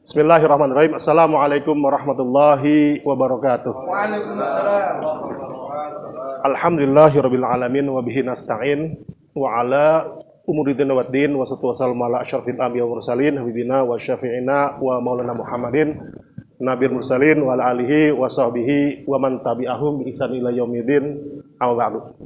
Bismillahirrahmanirrahim. Assalamualaikum warahmatullahi wabarakatuh. Waalaikumsalam. Alhamdulillahirabbil alamin wa bihi nasta'in wa ala umuri din waddin wa sallallahu ala asyrafil anbiya wal mursalin habibina wa syafi'ina wa maulana Muhammadin nabiyil mursalin wa ala alihi wa sahbihi wa man tabi'ahum bi ihsan ila yaumidin. Amma ba'du.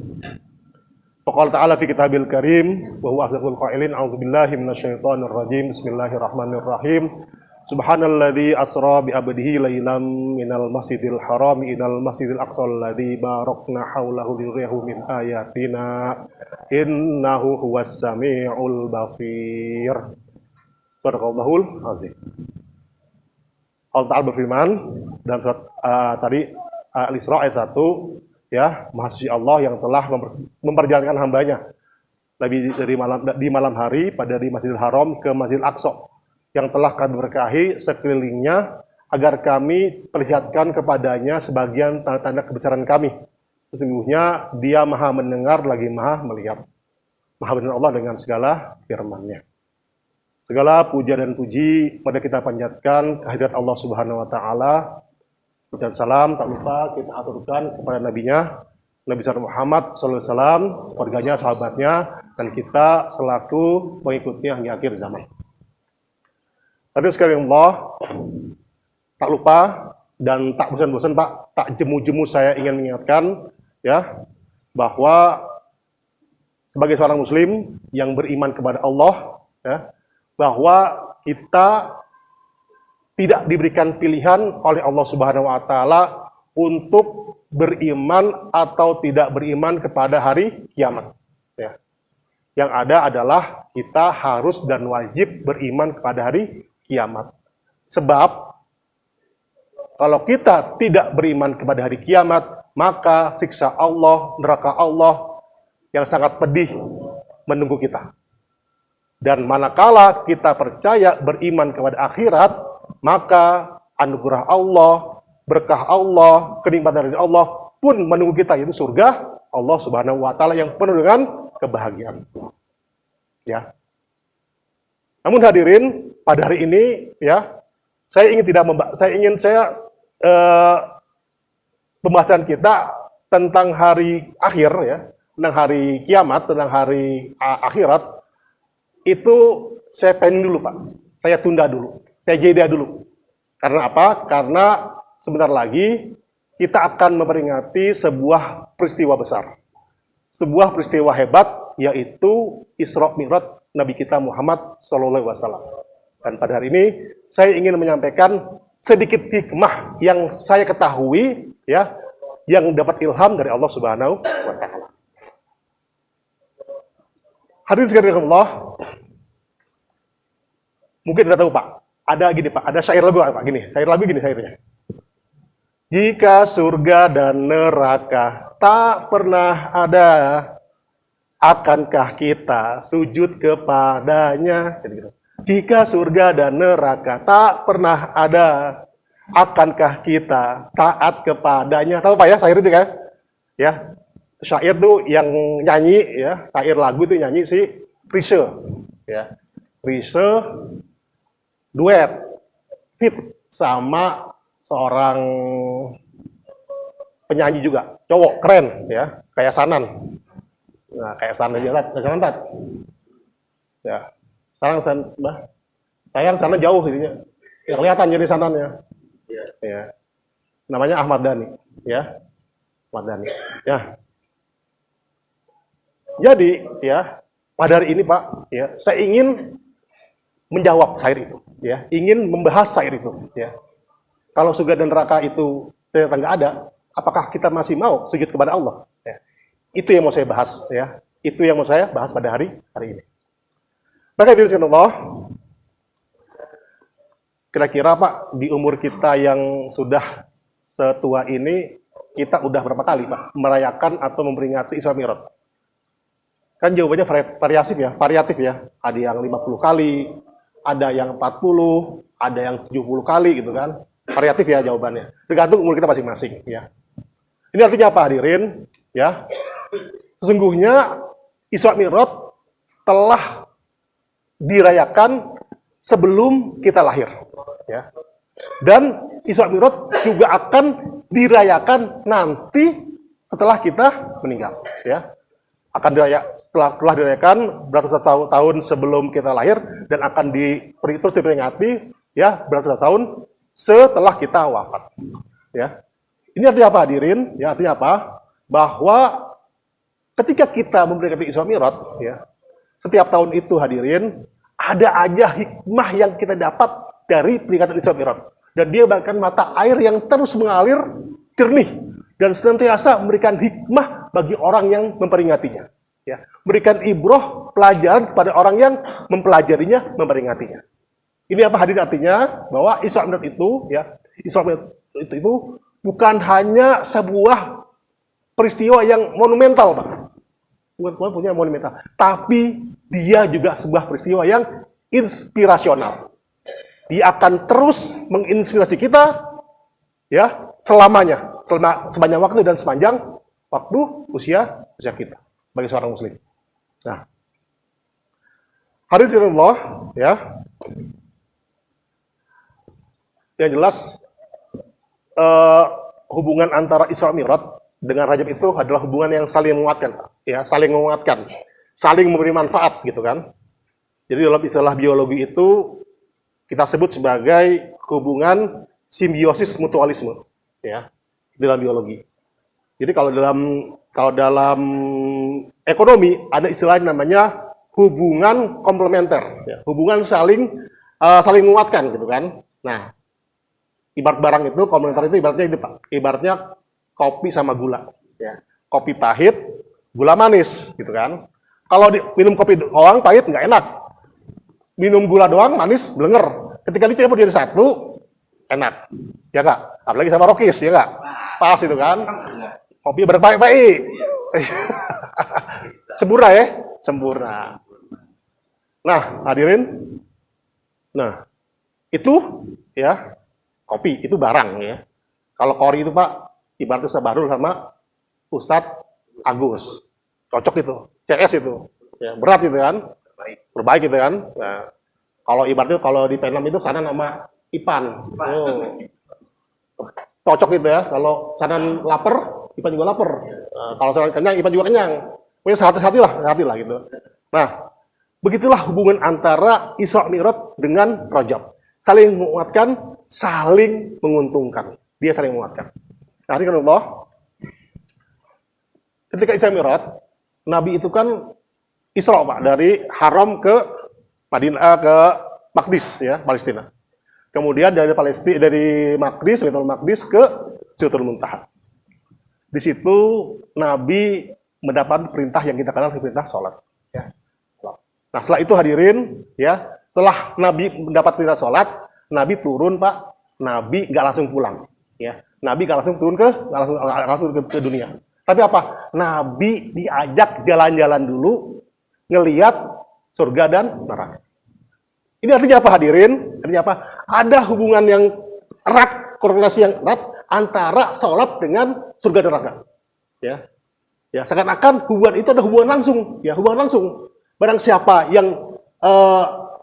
Faqala ta'ala fi kitabil karim wa huwa asdaqul qailin a'udzubillahi minasyaitonir rajim. Bismillahirrahmanirrahim. Subhanalladzi asra bi abdihi lailam minal masjidil haram ilal masjidil aqsal ladzi barakna haulahu liriyahu min ayatina innahu huwas samiul basir. Sadaqallahul azim. Allah Ta'ala berfirman dalam surat tadi Al-Isra ayat 1, ya, Maha Suci Allah yang telah memperjalankan hambanya di malam hari di Masjidil Haram ke Masjidil Aqsa yang telah kami berkahi sekelilingnya agar kami perlihatkan kepadanya sebagian tanda-tanda kebesaran kami. Sesungguhnya Dia Maha mendengar lagi Maha melihat. Maha benar Allah dengan segala firman-Nya. Segala puja dan puji pada kita panjatkan kehadirat Allah Subhanahu wa taala. Dan salam tak lupa kita aturkan kepada nabinya Nabi Muhammad sallallahu alaihi wasallam, keluarganya, sahabatnya, dan kita selaku pengikutnya hingga akhir zaman. Tapi sekali Allah, tak lupa dan tak bosan-bosan Pak, tak jemu-jemu saya ingin mengingatkan, ya, bahwa sebagai seorang Muslim yang beriman kepada Allah, ya, bahwa kita tidak diberikan pilihan oleh Allah Subhanahu wa taala untuk beriman atau tidak beriman kepada hari kiamat, ya. Yang ada adalah kita harus dan wajib beriman kepada hari kiamat. Sebab kalau kita tidak beriman kepada hari kiamat, maka siksa Allah, neraka Allah yang sangat pedih menunggu kita. Dan manakala kita percaya beriman kepada akhirat, maka anugerah Allah, berkah Allah, kenikmatan dari Allah pun menunggu kita, yaitu surga Allah Subhanahu wa taala yang penuh dengan kebahagiaan. Ya. Namun hadirin, pada hari ini, ya, pembahasan kita tentang hari akhir, ya, tentang hari kiamat, tentang hari akhirat, itu saya pengen dulu Pak, saya tunda dulu, saya jeda dulu. Karena apa? Karena sebentar lagi kita akan memperingati sebuah peristiwa besar, sebuah peristiwa hebat, yaitu Isra Mi'raj Nabi kita Muhammad sallallahu alaihi wasallam. Dan pada hari ini saya ingin menyampaikan sedikit hikmah yang saya ketahui, ya, yang dapat ilham dari Allah Subhanahu wa taala. Hadirin sekalian Allah, mungkin tidak tahu Pak, ada gini Pak, ada syair lagu Pak, gini, syairnya. Jika surga dan neraka tak pernah ada, akankah kita sujud kepadanya? Gitu. Jika surga dan neraka tak pernah ada, akankah kita taat kepadanya? Tahu Pak ya, syair itu kan? Ya, syair itu yang nyanyi, ya, syair lagu itu nyanyi si Chrisye, ya, Chrisye duet fit sama seorang penyanyi juga, cowok keren, ya, kayak Sanan. Nah, kayak sana aja lah, ya. Sayang sana jauh jadinya. Ya, kelihatan jadi sananya. Ya. Namanya Ahmad Dhani, ya. Ahmad Dhani. Ya. Jadi, ya, pada hari ini Pak, ya, saya ingin menjawab syair itu, ya. Ingin membahas syair itu, ya. Kalau surga dan neraka itu ternyata nggak ada, apakah kita masih mau sujud kepada Allah? Ya. Itu yang mau saya bahas, ya. Itu yang mau saya bahas pada hari ini. Maka Allah, kira-kira Pak, di umur kita yang sudah setua ini, kita udah berapa kali Pak merayakan atau memperingati Isra Mi'raj? Kan jawabannya variatif ya. Ada yang 50 kali, ada yang 40, ada yang 70 kali gitu kan. Variatif ya jawabannya. Tergantung umur kita masing-masing, ya. Ini artinya apa hadirin? Ya. Sesungguhnya Isra Mi'raj telah dirayakan sebelum kita lahir. ya. Dan Isra Mi'raj juga akan dirayakan nanti setelah kita meninggal, ya. Akan setelah dirayakan beratus tahun sebelum kita lahir dan akan terus diperingati ya beratus tahun setelah kita wafat, ya. Ini artinya apa, hadirin? Ya, artinya apa? Bahwa ketika kita memperingati Isra Mi'raj, ya, setiap tahun itu, hadirin, ada aja hikmah yang kita dapat dari peringatan Isra Mi'raj. Dan dia bahkan mata air yang terus mengalir jernih dan senantiasa memberikan hikmah bagi orang yang memperingatinya. Ya, berikan ibroh pelajaran kepada orang yang mempelajarinya, memperingatinya. Ini apa, hadirin? Artinya bahwa Isra Mi'raj itu, ya, Isra Mi'raj itu bukan hanya sebuah peristiwa yang monumental, Pak. Bukan punya monumental, tapi dia juga sebuah peristiwa yang inspirasional. Dia akan terus menginspirasi kita, ya, selamanya, sepanjang waktu dan sepanjang waktu usia kita sebagai seorang muslim. Nah, hadirin Allah, ya, yang jelas hubungan antara Isra Mi'raj dengan Rajab itu adalah hubungan yang saling menguatkan, ya, saling menguatkan, saling memberi manfaat, gitu kan. Jadi dalam istilah biologi itu kita sebut sebagai hubungan simbiosis mutualisme, ya, dalam biologi. Jadi kalau dalam ekonomi ada istilah yang namanya hubungan komplementer, ya, hubungan saling menguatkan, gitu kan. Nah, ibarat barang itu, komplementer itu ibaratnya itu, Pak. Ibaratnya kopi sama gula, ya. Kopi pahit, gula manis, gitu kan. Kalau minum kopi doang pahit nggak enak. Minum gula doang manis blenger. Ketika dicampur jadi satu, enak. Ya nggak? Apalagi sama rokis, ya nggak? Pas itu kan. Kopi berbaik-baik. Sempurna, ya? Sempurna. Nah, hadirin. Nah, itu, ya, kopi itu barang, ya. Kalau kori itu, Pak, ibaratnya Ustaz Bahrul sama Ustadz Agus. Cocok itu. CS itu. Ya, berat itu kan. Berbaik itu kan. Nah, kalau ibaratnya kalau di Penam itu Sanan sama Ipan. Oh. Cocok itu ya. Kalau Sanan lapar, Ipan juga lapar. Nah, kalau Sanan kenyang, Ipan juga kenyang. Pokoknya sehati lah gitu. Nah, begitulah hubungan antara Isra Mi'raj dengan Rajab. Saling menguatkan, saling menguntungkan. Dia saling menguatkan. Nah, ini kan Allah. Ketika Isra Mi'raj, Nabi itu kan Isra, Pak, dari Haram ke Madinah, ke Maqdis, ya, Palestina. Kemudian dari Maqdis, Baitul Maqdis ke Sidratul Muntaha. Di situ Nabi mendapat perintah yang kita kenal sebagai perintah sholat, ya. Nah, setelah itu, hadirin, ya, setelah Nabi mendapat perintah sholat, Nabi turun, Pak. Nabi nggak langsung pulang, ya. Nabi nggak langsung turun langsung ke dunia. Tapi apa? Nabi diajak jalan-jalan dulu, ngelihat surga dan neraka. Ini artinya apa, hadirin? Artinya apa? Ada hubungan yang erat, korelasi yang erat antara sholat dengan surga dan neraka. Ya, ya, seakan-akan hubungan itu ada hubungan langsung, ya, hubungan langsung. Barang siapa yang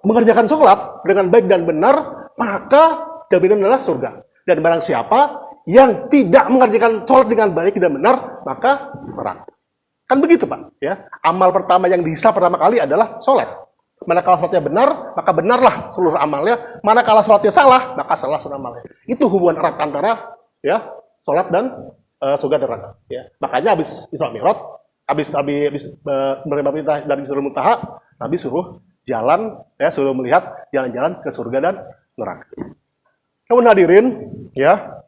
mengerjakan sholat dengan baik dan benar, maka jaminan adalah surga. Dan barang siapa yang tidak mengerjakan sholat dengan baik dan benar, maka neraka. Kan begitu, Pak, ya. Amal pertama yang dihisab pertama kali adalah sholat. Manakala sholatnya benar, maka benarlah seluruh amalnya. Manakala sholatnya salah, maka salah seluruh amalnya. Itu hubungan erat antara, ya, sholat dan surga dan neraka, ya. Makanya habis Isra Mi'raj, habis menerima perintah dari Sidratul Muntaha, Nabi suruh jalan, ya, suruh melihat jalan-jalan ke surga dan neraka. Kemudian, hadirin, ya,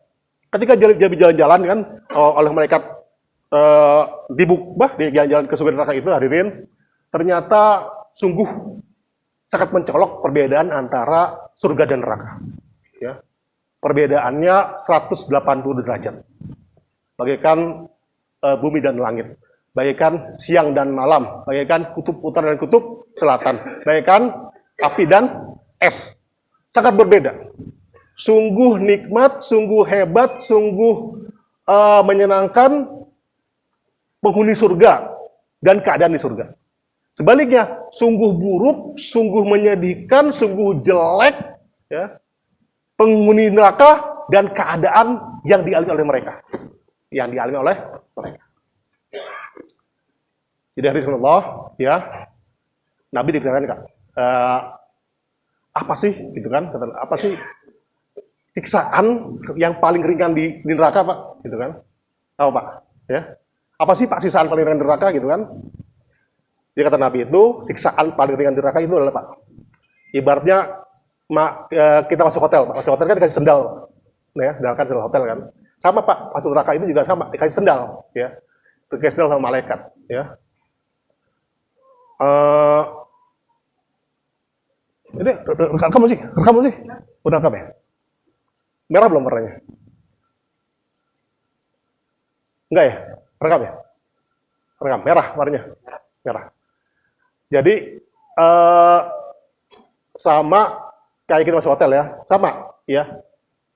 ketika jalan-jalan kan oleh malaikat dibuka di jalan-jalan ke surga neraka itu, hadirin, ternyata sungguh sangat mencolok perbedaan antara surga dan neraka. Ya. Perbedaannya 180 derajat. Bagaikan bumi dan langit. Bagaikan siang dan malam. Bagaikan kutub utara dan kutub selatan. Bagaikan api dan es. Sangat berbeda. Sungguh nikmat, sungguh hebat, sungguh menyenangkan penghuni surga dan keadaan di surga. Sebaliknya, sungguh buruk, sungguh menyedihkan, sungguh jelek, ya, penghuni neraka dan keadaan yang dialami oleh mereka. Yang dialami oleh mereka. Jadi hadis Rasulullah, ya, Nabi dikatakan, apa sih, gitu kan? Apa sih siksaan yang paling ringan di neraka, Pak? Gitu kan? Tahu, Pak? Ya. Apa sih, Pak, siksaan paling ringan di neraka, gitu kan? Dia kata Nabi itu, siksaan paling ringan di neraka itu adalah, Pak, ibaratnya kita masuk hotel, Pak. Masuk hotel kan dikasih sendal, Pak. Nah, ya, sedangkan sendal hotel kan. Sama, Pak, masuk neraka itu juga sama, dikasih sendal, ya. Dikasih sendal sama malaikat, ya. Ini rekam sih, udah rekam ya? Merah belum warnanya? Enggak ya? Rekam ya? Rekam, merah warnanya, merah. Jadi sama kayak kita masuk hotel ya, sama ya.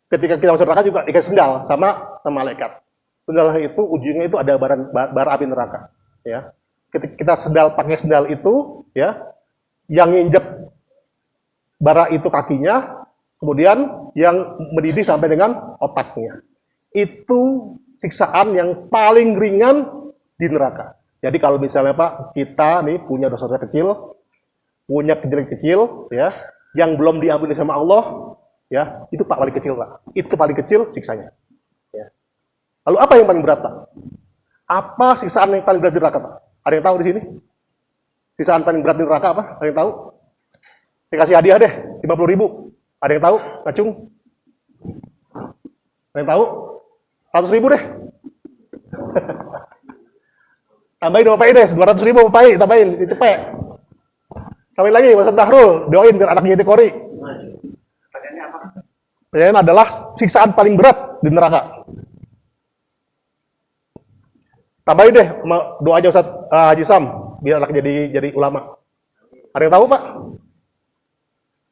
Ketika kita masuk neraka juga dikasih sendal sama malaikat. Sendal itu ujungnya itu ada bara api neraka, ya. Ketika kita pakai sendal itu, ya, yang nginjek bara itu kakinya, kemudian yang mendidih sampai dengan otaknya. Itu siksaan yang paling ringan di neraka. Jadi kalau misalnya, Pak, kita nih punya dosa-dosa kecil, punya kejelekan kecil, ya, yang belum diampuni sama Allah, ya, itu Pak paling kecil, Pak. Itu paling kecil siksanya. Ya. Lalu apa yang paling berat, Pak? Apa siksaan yang paling berat di neraka, Pak? Ada yang tahu di sini? Siksaan paling berat di neraka apa? Ada yang tahu? Dikasih hadiah deh, 50.000. Ada yang tahu? Ngacung? Ada yang tahu? 100.000 deh. Tambahin Bapak deh, 200.000 Bapak, tambahin, cepet. Tambahin lagi, Ustaz Bahrul, doain biar anaknya jadi kori. Pertanyaannya adalah siksaan paling berat di neraka. Tambahin deh doa aja Ustaz Haji Sam, biar anak jadi ulama. Ada yang tahu, Pak?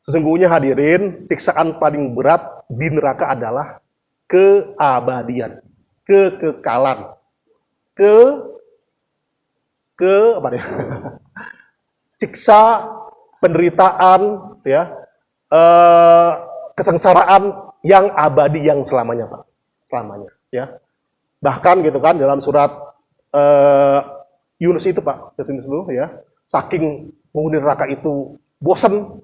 Sesungguhnya hadirin, siksaan paling berat di neraka adalah keabadian, kekekalan, apa ya? Siksa, penderitaan, ya, kesengsaraan yang abadi yang selamanya, Pak, selamanya, ya. Bahkan gitu kan dalam surat Yunus itu, Pak, ya, saking penghuni neraka itu bosan,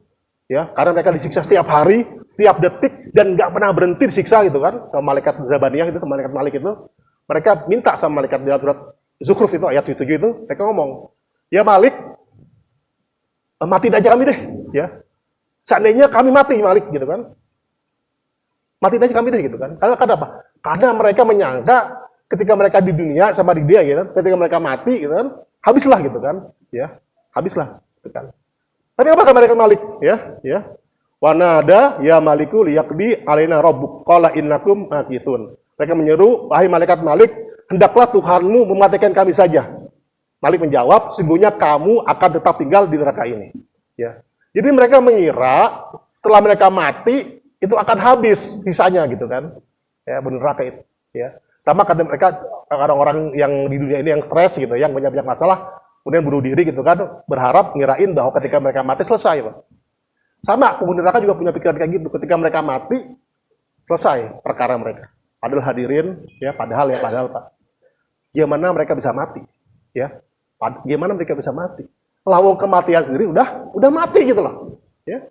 ya, karena mereka disiksa setiap hari, setiap detik, dan nggak pernah berhenti disiksa gitu kan, sama malaikat Zabaniyah itu, sama malaikat Malik itu, mereka minta sama malaikat dalam surat Zukhruf itu, ayat 7 itu, mereka ngomong, ya Malik, matiin aja kami deh, ya, seandainya kami mati Malik, gitu kan, matiin aja kami deh, gitu kan, karena apa? Karena mereka menyangka ketika mereka di dunia sama di dia, gitu, ketika mereka mati, gitu kan, habislah, gitu kan, ya, habislah, gitu kan. Tapi apa mereka Malik, ya? Wanada ya Maliku liyaqdi alaina rabbuk qala innakum makithun. Mereka menyeru, wahai malaikat Malik, hendaklah Tuhanmu mematikan kami saja. Malik menjawab, sesungguhnya kamu akan tetap tinggal di neraka ini. Ya. Jadi mereka mengira setelah mereka mati itu akan habis sisanya gitu kan. Ya, neraka itu, ya. Sama kata mereka orang-orang yang di dunia ini yang stres gitu, yang banyak masalah, kemudian bunuh diri gitu kan, berharap ngirain bahwa ketika mereka mati selesai, Pak. Sama, penghuni neraka juga punya pikiran kayak gitu, ketika mereka mati selesai perkara mereka. Padahal hadirin, ya, padahal Pak. Gimana mereka bisa mati? Ya. Gimana mereka bisa mati? Lawang kematian sendiri udah mati gitu loh. Ya.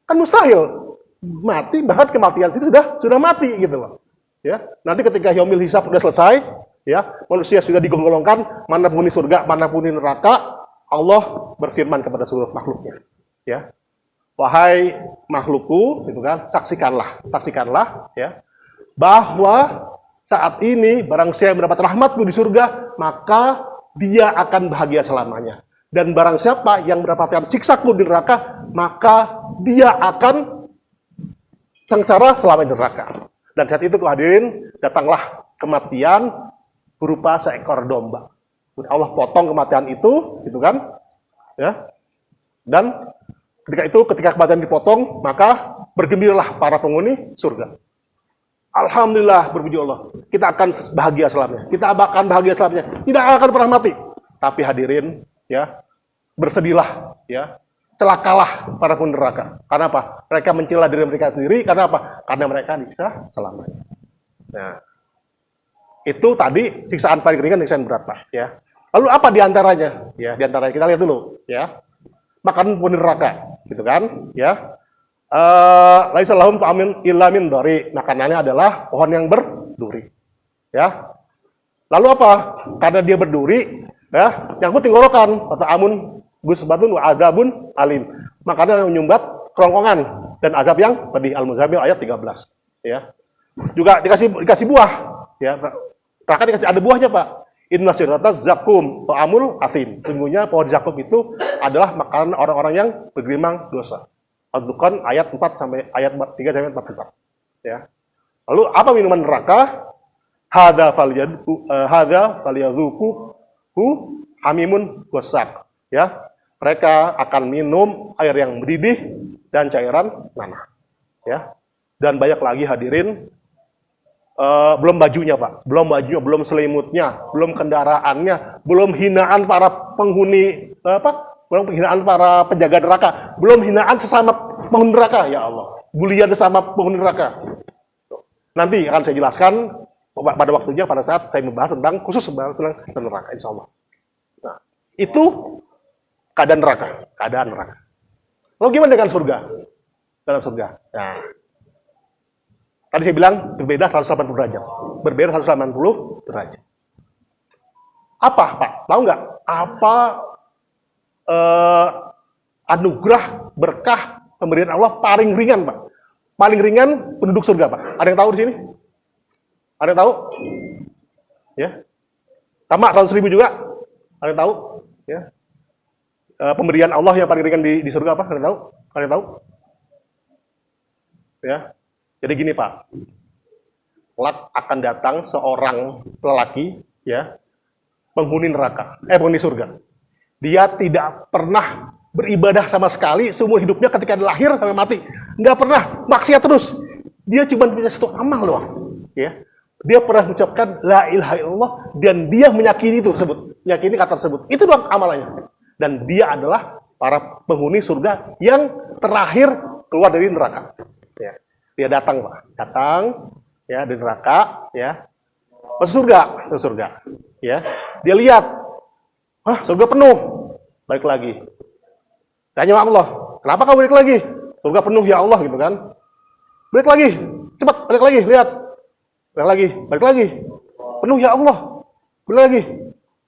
Kan mustahil mati, bahkan kematian itu sudah mati gitu loh. Ya, nanti ketika yaumil hisab sudah selesai, ya, manusia sudah digolongkan mana penghuni surga, mana penghuni neraka, Allah berfirman kepada seluruh makhluknya, ya, wahai makhlukku, gitu kan, saksikanlah, ya, bahwa saat ini barang siapa mendapat rahmatku di surga, maka dia akan bahagia selamanya. Dan barang siapa yang mendapatkan siksaku di neraka, maka dia akan sengsara selama di neraka. Dan saat itu hadirin, datanglah kematian berupa seekor domba. Allah potong kematian itu, gitu kan? Ya. Dan ketika kematian dipotong, maka bergembiralah para penghuni surga. Alhamdulillah, berpuji Allah, kita akan bahagia selamanya. Kita akan bahagia selamanya. Tidak akan pernah mati. Tapi hadirin, ya, bersedihlah, ya. celakalah para penghuni neraka. Karena apa? Mereka mencela diri mereka sendiri. Karena apa? Karena mereka disiksa selamanya. Nah, itu tadi siksaan paling ringan, siksaan berat, Pak. Ya. Lalu apa diantaranya? Ya, diantaranya kita lihat dulu. Ya, makan penghuni neraka, gitu kan? Ya. Laisa lahum ta'amun illa min dhari. Makanannya adalah pohon yang berduri. Ya. Lalu apa? Karena dia berduri, ya, nyangkut tenggorokan. Kata amun gusbatun wa azabun alim. Makanan yang menyumbat kerongkongan dan azab yang pedih. Al-Muzammil ayat 13. Ya. Juga dikasih buah, ya. Neraka dikasih ada buahnya, Pak. Inna syirataz zakum ta'amul atim. Sungguhnya pohon zakum itu adalah makanan orang-orang yang bergelimang dosa. Al-Dukhan ayat 4 sampai ayat 3 sampai 44. Ya. Lalu apa minuman neraka? Hadza falyadzuku hamimun wasak. Ya. Mereka akan minum air yang mendidih dan cairan nanah. Ya. Dan banyak lagi hadirin, belum bajunya, Pak. Belum bajunya, belum selimutnya, belum kendaraannya, belum hinaan para penghuni belum hinaan para penjaga neraka, belum hinaan sesama penghuni neraka, ya Allah. Bulian sesama penghuni neraka. Nanti akan saya jelaskan pada waktunya pada saat saya membahas tentang khusus tentang neraka, insya Allah. Nah, itu keadaan neraka. Lalu gimana dengan surga? Dalam surga. Nah, tadi saya bilang berbeda 180 derajat. Berbeda 180 derajat. Apa, Pak? Tahu nggak? Apa anugerah berkah pemberian Allah paling ringan, Pak? Paling ringan penduduk surga, Pak. Ada yang tahu di sini? Ada yang tahu? Ya. Sama 100.000 juga? Ada yang tahu? Ya. Pemberian Allah yang paling ringan di surga apa? Ada yang tahu? Ada yang tahu? Ya. Jadi gini, Pak. Kelak akan datang seorang lelaki, ya, penghuni neraka, penghuni surga. Dia tidak pernah beribadah sama sekali seumur hidupnya ketika dia lahir sampai mati. Nggak pernah, maksiat terus. Dia cuma punya satu amal doang. Ya. Dia pernah mengucapkan la ilaha illallah dan dia meyakini itu tersebut, meyakini kata tersebut. Itu doang amalannya. Dan dia adalah para penghuni surga yang terakhir keluar dari neraka. Ya. Dia datang, Pak. Datang, ya, dari neraka, ya. Masuk surga. Ya. Dia lihat, surga penuh. Balik lagi. Tanya sama Allah, kenapa kamu balik lagi? Surga penuh ya Allah, gitu kan. Balik lagi, cepat, balik lagi, lihat. Balik lagi. Penuh ya Allah. Balik lagi.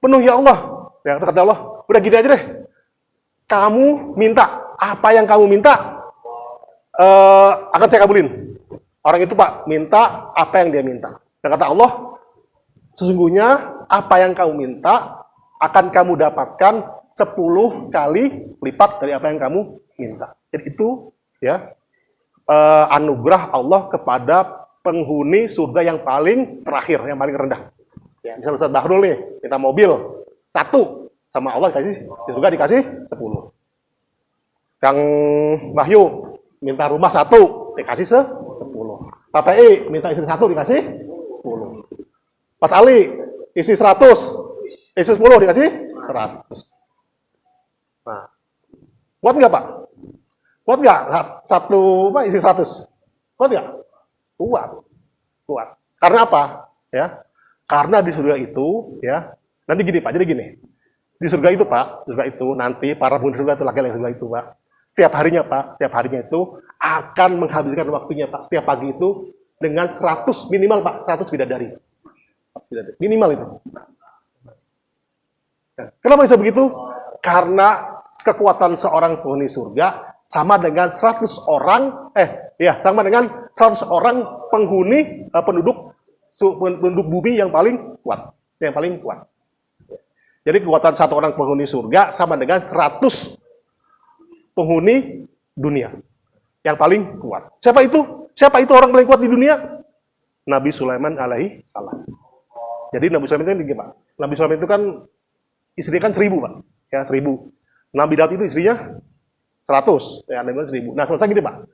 Penuh ya Allah. Ya, kata Allah, udah gini aja deh. Kamu minta, apa yang kamu minta, akan saya kabulin. Orang itu, Pak, minta apa yang dia minta. Dan kata Allah, sesungguhnya apa yang kamu minta akan kamu dapatkan 10 kali lipat dari apa yang kamu minta. Jadi itu, ya, anugerah Allah kepada penghuni surga yang paling terakhir, yang paling rendah. Ya, misal Ustaz Bahrul nih, minta mobil 1, sama Allah dikasih, di surga dikasih 10. Kang Wahyu minta rumah 1, dikasih 10. Pak PI minta istri 1, dikasih 10. Mas Ali, isi 100, isi 10, dikasih 100. Nah, kuat nggak, Pak? Kuat nggak? Isi 100. Kuat nggak? Kuat. Karena apa? Ya, karena di surga itu, ya, nanti gini, Pak. Jadi gini, di surga itu, Pak, surga itu nanti para penghuni surga itu laki-laki surga itu, Pak. Setiap harinya itu akan menghabiskan waktunya, Pak. Setiap pagi itu dengan 100 minimal, Pak, 100 bidadari. Minimal itu. Kenapa bisa begitu? Karena kekuatan seorang penghuni surga sama dengan 100 orang, sama dengan 100 orang penghuni penduduk bumi yang paling kuat. Jadi kekuatan satu orang penghuni surga sama dengan 100 penghuni dunia yang paling kuat. Siapa itu? Siapa itu orang paling kuat di dunia? Nabi Sulaiman alaihi salam. Jadi Nabi Sulaiman itu gimana? Nabi Sulaiman itu kan istrinya kan 1000, Pak. Ya, 1000. Nabi Daud itu istrinya 100. Ya, Nabi Daud 1000. Nah, selesai gini, Pak.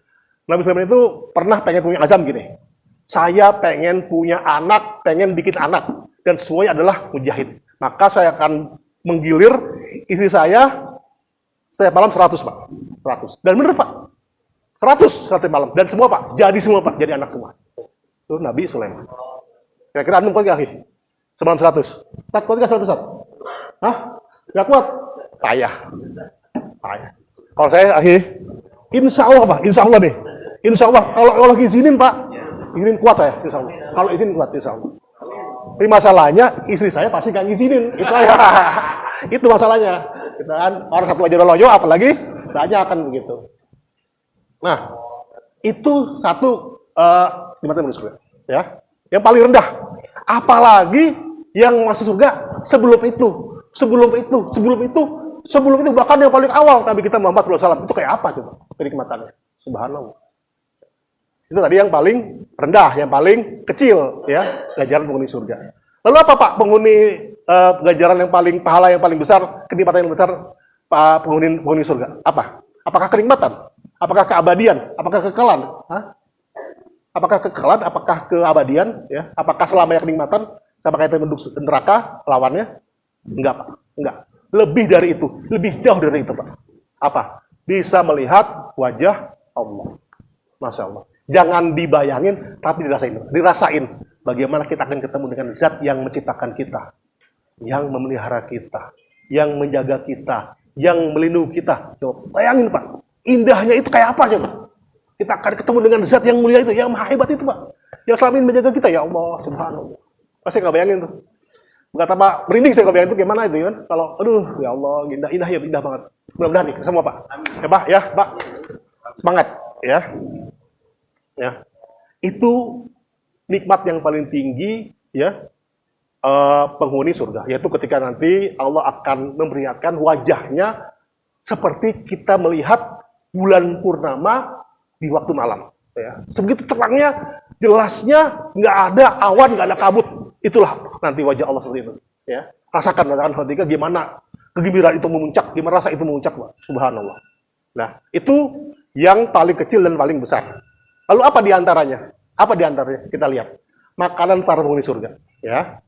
Nabi Sulaiman itu pernah pengen punya azam gini. Saya pengen punya anak, pengen bikin anak. Dan semuanya adalah mujahid. Maka saya akan menggilir istri saya Setiap malam 100 Pak. 100. Dan bener Pak. 100 setiap malam. Dan semua Pak. Jadi semua Pak. Jadi anak semua. Itu Nabi Sulaiman. Kira-kira antum kuat gak? Semalam 100. Tak kuat gak 100? Hah? Gak kuat? Payah. Kalau saya insya Allah Pak. Insya Allah nih. Insya Allah. Kalau izinin Pak. Izinin kuat saya. Insya Allah. Kalau izin kuat insya Allah. Tapi masalahnya istri saya pasti gak ngizinin. Itu aja. Itu masalahnya. Kita kan orang satu aja loyo, apalagi banyak akan begitu. Nah, itu satu dimana surga, ya. Yang paling rendah. Apalagi yang masuk surga sebelum itu bahkan yang paling awal Nabi kita Muhammad SAW itu kayak apa coba kenikmatannya? Subhanallah. Itu tadi yang paling rendah, yang paling kecil, ya, ganjaran penghuni surga. Lalu apa Pak penghuni ganjaran yang paling pahala yang paling besar, kenikmatan yang besar penghuni surga? Apa? Apakah kenikmatan? Apakah keabadian? Apakah kekekalan? Apakah kekekalan? Apakah keabadian? Ya? Apakah selamanya kenikmatan? Apakah itu menduk neraka lawannya? Enggak Pak, enggak. Lebih dari itu, lebih jauh dari itu Pak. Apa? Bisa melihat wajah Allah. Masya Allah. Jangan dibayangin, tapi dirasain. Bagaimana kita akan ketemu dengan zat yang menciptakan kita, yang memelihara kita, yang menjaga kita, yang melindungi kita. Coba bayangin Pak, indahnya itu kayak apa coba? Kita akan ketemu dengan zat yang mulia itu, yang maha hebat itu Pak, yang selama ini menjaga kita. Ya Allah, subhanallah. Pasti nggak bayangin tuh. Bukan tambah merinding saya nggak bayangin tuh gimana itu kan? Kalau, aduh, ya Allah, indah ya, indah banget. Mudah-mudahan nih semua Pak. Ya Pak, ya Pak, semangat ya. Ya, itu nikmat yang paling tinggi ya penghuni surga, yaitu ketika nanti Allah akan memperlihatkan wajahnya seperti kita melihat bulan purnama di waktu malam. Ya. Sebegitu terangnya, jelasnya, nggak ada awan, nggak ada kabut. Itulah nanti wajah Allah seperti itu. Ya. Rasakan ketika gimana kegembiraan itu memuncak, gimana rasa itu memuncak, Pak. Subhanallah. Nah, itu yang paling kecil dan paling besar. Lalu apa diantaranya? Apa diantaranya? Kita lihat. Makanan para penghuni surga. Ya.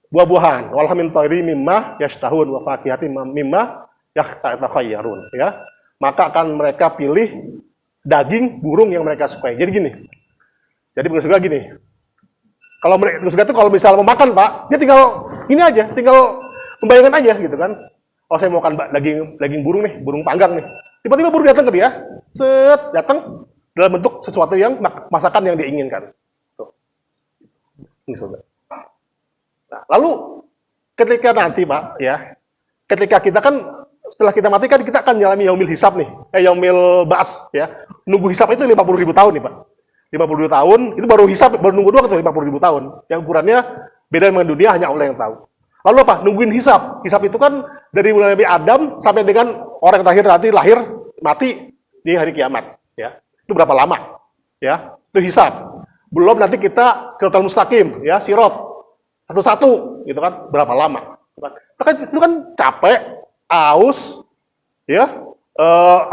Buah-buahan. Walha min thairi mimma yashtahun wa fakihati mimma yatakhayyarun. Ya. Maka akan mereka pilih daging burung yang mereka sukai. Jadi gini. Jadi penghuni surga gini. Kalau penghuni surga itu kalau misalnya mau makan, Pak, dia tinggal ini aja, tinggal membayangkan aja gitu kan. Oh, saya mau makan daging burung nih, burung panggang nih. Tiba-tiba burung datang ke dia. Set, datang dalam bentuk sesuatu yang masakan yang dia inginkan. Tuh. Ini surga. Nah, lalu ketika nanti Pak, ya, ketika kita kan setelah kita mati kan kita akan menjalani yaumil hisab nih, yaumil ba'as, ya. Nunggu hisab itu 50.000 tahun nih Pak. 50.000 tahun itu baru hisab, baru nunggu doang atau 50.000 tahun. Yang ukurannya beda dengan dunia, hanya Allah yang tahu. Lalu apa? Nungguin hisab. Hisab itu kan dari mulai Nabi Adam sampai dengan orang yang terakhir nanti lahir mati di hari kiamat, ya. Itu berapa lama? Ya, itu hisab. Belum nanti kita siratal mustaqim, ya, sirot satu-satu, gitu kan? Berapa lama? Itu kan capek, aus, ya,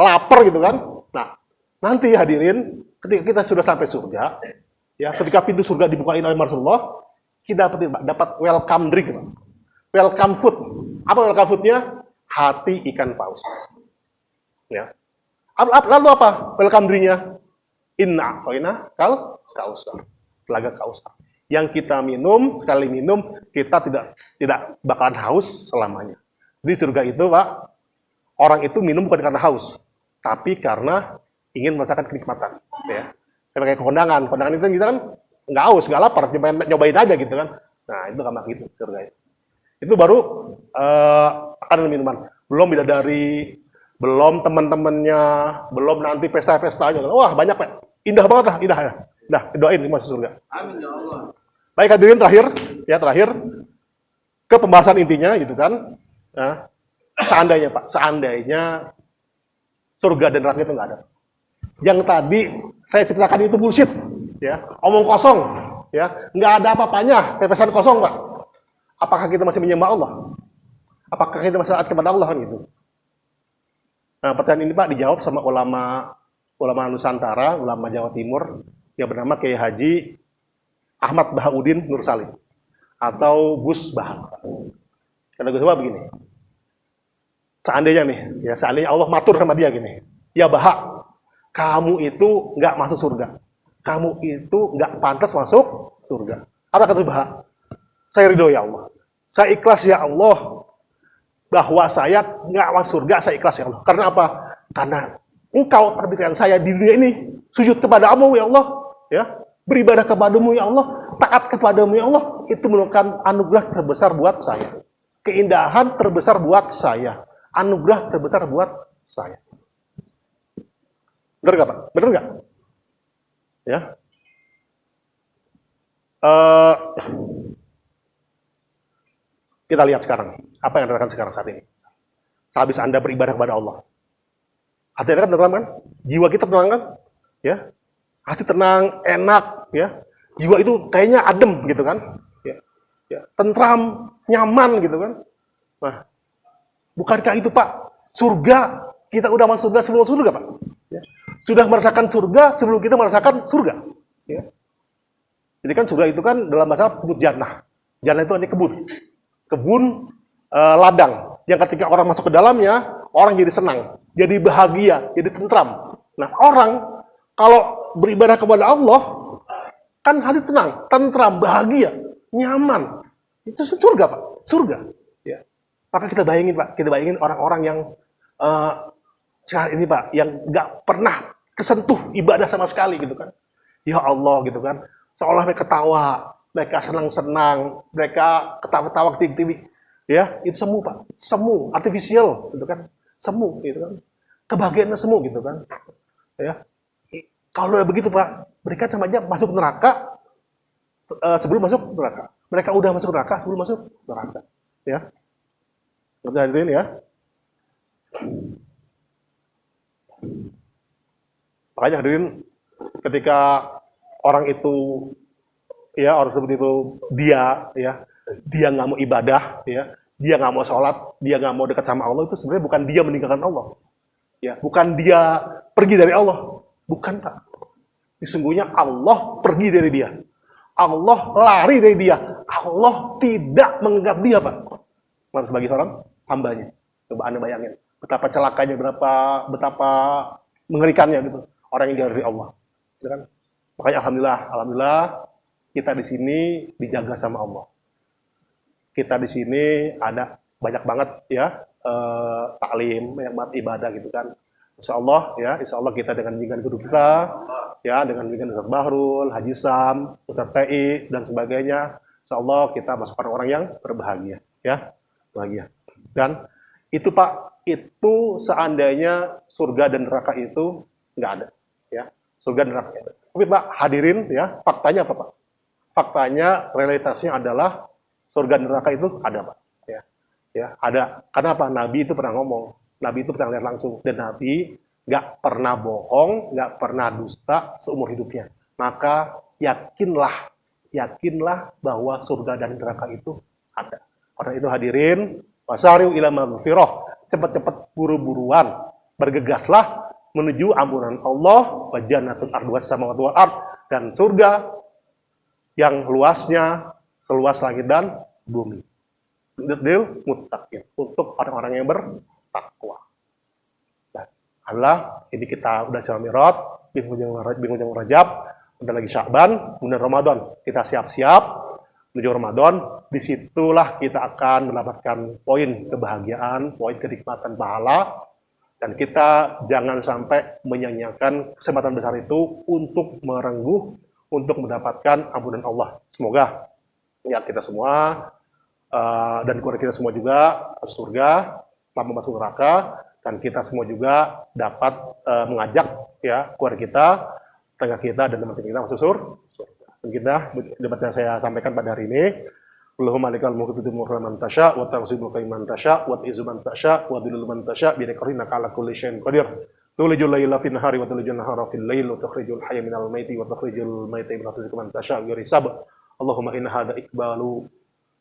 lapar gitu kan? Nah, nanti hadirin, ketika kita sudah sampai surga, ya, ketika pintu surga dibukain oleh Rasulullah, kita dapat welcome drink, gitu. Welcome food. Apa welcome foodnya? Hati ikan paus. Ya. Lalu apa welcome drink-nya? Inna a'tayna kal kausar. Telaga kausar. Yang kita minum, sekali minum, kita tidak bakalan haus selamanya. Di surga itu, Pak, orang itu minum bukan karena haus, tapi karena ingin merasakan kenikmatan. Ya. Kayak kondangan. Kondangan itu kita kan nggak haus, nggak lapar, nyobain aja gitu kan. Nah, itu gampang gitu surga itu. Itu baru akan minuman. Belum bidadari, belum teman-temannya, belum nanti pesta-pestanya. Wah, banyak, Pak. Indah banget lah, indah ya. Nah, doain masuk surga. Amin ya Allah. Baik hadirin, terakhir ke pembahasan intinya gitu kan. Nah, seandainya Pak, seandainya surga dan neraka itu nggak ada. Yang tadi saya ceritakan itu bullshit, ya, omong kosong, ya, nggak ada apa-apanya, pepesan kosong Pak. Apakah kita masih menyembah Allah? Apakah kita masih taat kepada Allah kan gitu? Nah, pertanyaan ini Pak dijawab sama ulama Nusantara, ulama Jawa Timur yang bernama Kiai Haji Ahmad Bahaudin Nur Salim atau Gus Bah. Kata Gus Bah begini. seandainya nih, ya seandainya Allah matur sama dia gini, ya Bahak, kamu itu nggak masuk surga, kamu itu nggak pantas masuk surga. Apa kata Bahak? Saya ridho ya Allah, saya ikhlas ya Allah, bahwa saya nggak masuk surga, saya ikhlas ya Allah. Karena apa? Karena Engkau terbitkan saya di dunia ini sujud kepadamu ya Allah, ya beribadah kepadamu ya Allah, taat kepadamu ya Allah, itu merupakan anugerah terbesar buat saya, keindahan terbesar buat saya, anugerah terbesar buat saya. Benar nggak Pak? Benar nggak? Ya. Kita lihat sekarang apa yang dilakukan sekarang saat ini. Sehabis Anda beribadah kepada Allah, hati Anda kan tenang kan? Jiwa kita tenang kan? Ya, hati tenang, enak, ya. Jiwa itu kayaknya adem gitu kan? Ya, ya. Tentram, nyaman gitu kan? Nah, bukankah itu Pak? Surga, kita udah masuk surga sebelum surga Pak? Ya. Sudah merasakan surga sebelum kita merasakan surga. Ya. Jadi kan surga itu kan dalam bahasa Arab disebut jannah. Jannah itu artinya kebun. Kebun ladang. Yang ketika orang masuk ke dalamnya, orang jadi senang, jadi bahagia, jadi tentram. Nah, orang kalau beribadah kepada Allah, kan hati tenang, tentram, bahagia, nyaman. Itu surga Pak, surga. Ya. Maka kita bayangin Pak, kita bayangin orang-orang yang sekarang ini Pak, yang nggak pernah kesentuh ibadah sama sekali gitu kan. Ya Allah gitu kan, seolah mereka ketawa, mereka senang-senang, mereka ketawa-ketawa ke TV. Ya, itu semu Pak, semu, artificial gitu kan, semu gitu kan, kebahagiaannya semu gitu kan. Ya, kalau begitu Pak, mereka sama aja masuk neraka sebelum masuk neraka. Mereka udah masuk neraka sebelum masuk neraka. Ya, ngerti hadirin ya. Makanya hadirin, ketika orang itu, ya orang seperti itu, dia nggak mau ibadah, ya, dia nggak mau sholat, dia nggak mau dekat sama Allah, itu sebenarnya bukan dia meninggalkan Allah, ya, bukan dia pergi dari Allah, bukan Pak. Sesungguhnya Allah pergi dari dia, Allah lari dari dia, Allah tidak menganggap dia Pak, sebagai seorang hambanya. Coba Anda bayangin, betapa celakanya, betapa mengerikannya gitu, orang yang jauh dari Allah, gitu kan? Makanya alhamdulillah kita di sini dijaga sama Allah. Kita di sini ada banyak banget ya taklim, banyak banget ibadah gitu kan. Insya Allah kita dengan bimbingan guru kita, ya dengan bimbingan Ustaz Bahrul, Haji Sam, Ustaz TI dan sebagainya. Insya Allah kita masuk orang yang berbahagia, ya bahagia. Dan itu Pak, itu seandainya surga dan neraka itu nggak ada, ya surga dan neraka. Tapi Pak hadirin ya, faktanya apa Pak? Faktanya realitasnya adalah surga dan neraka itu ada Pak, ya ada. Karena apa? Nabi itu pernah ngomong, Nabi itu pernah lihat langsung, dan Nabi nggak pernah bohong, nggak pernah dusta seumur hidupnya. Maka yakinlah bahwa surga dan neraka itu ada. Karena itu hadirin, wasari'u ila maghfirah, cepat-cepat buru-buruan, bergegaslah menuju ampunan Allah, wa jannatul arduwas samawati wal ard, dan surga yang luasnya seluas langit dan bumi. Lil muttaqin, untuk orang-orang yang bertakwa. Nah, Allah, ini kita udah jalan Mi'raj, bingung Rajab, udah lagi Sya'ban, kemudian Ramadan. Kita siap-siap menuju Ramadan, disitulah kita akan mendapatkan poin kebahagiaan, poin kenikmatan pahala, dan kita jangan sampai menyanyiakan kesempatan besar itu untuk merengguh, untuk mendapatkan ampunan Allah. Semoga ya kita semua dan keluarga kita semua juga masuk surga, tanpa masuk neraka, dan kita semua juga dapat mengajak ya keluarga kita, tetangga kita, dan teman-teman kita masuk surga. Dan kita debat yang saya sampaikan pada hari ini, Allahumma malikal mulki tu'til mulka man tasya wa tanzilul mulka man tasya wa tu'izzu man tasya wa tudhillu man tasya bi yadika innaka 'ala kulli syai'in qadir. Tulijul laila fin nahari wa tulijul nahara fil lail wa tukhrijul hayya minal maiti wa tukhrijul maita min man tasya bi hisab. Allahumma inna hadza iqbalu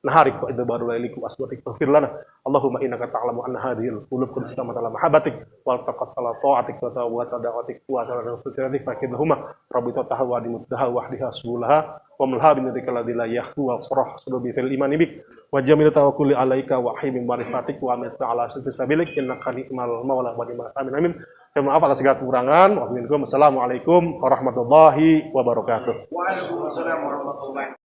naharik wa idbaru lailikum asbatik faghfir lana Allahumma innaka ta'lamu anna hadhil qulub qad istamat ala mahabbatik wal taqat salat ta'atik wa tawata da'watik wa ta'ala sutiratik fakidhuma rabbi ta'ala wa dimuddaha wa ahdiha subulaha wa mulha bin dzikra ladzi la yahtu wa sarah sudubi fil iman bik wa jamil tawakkuli alaika wa hibbi marifatik wa amista ala sabilik innaka ni'mal maula wa ni'mal amin amin. Saya maaf atas segala kekurangan. Wassalamualaikum warahmatullahi wabarakatuh. Waalaikumsalam warahmatullahi wabarakatuh.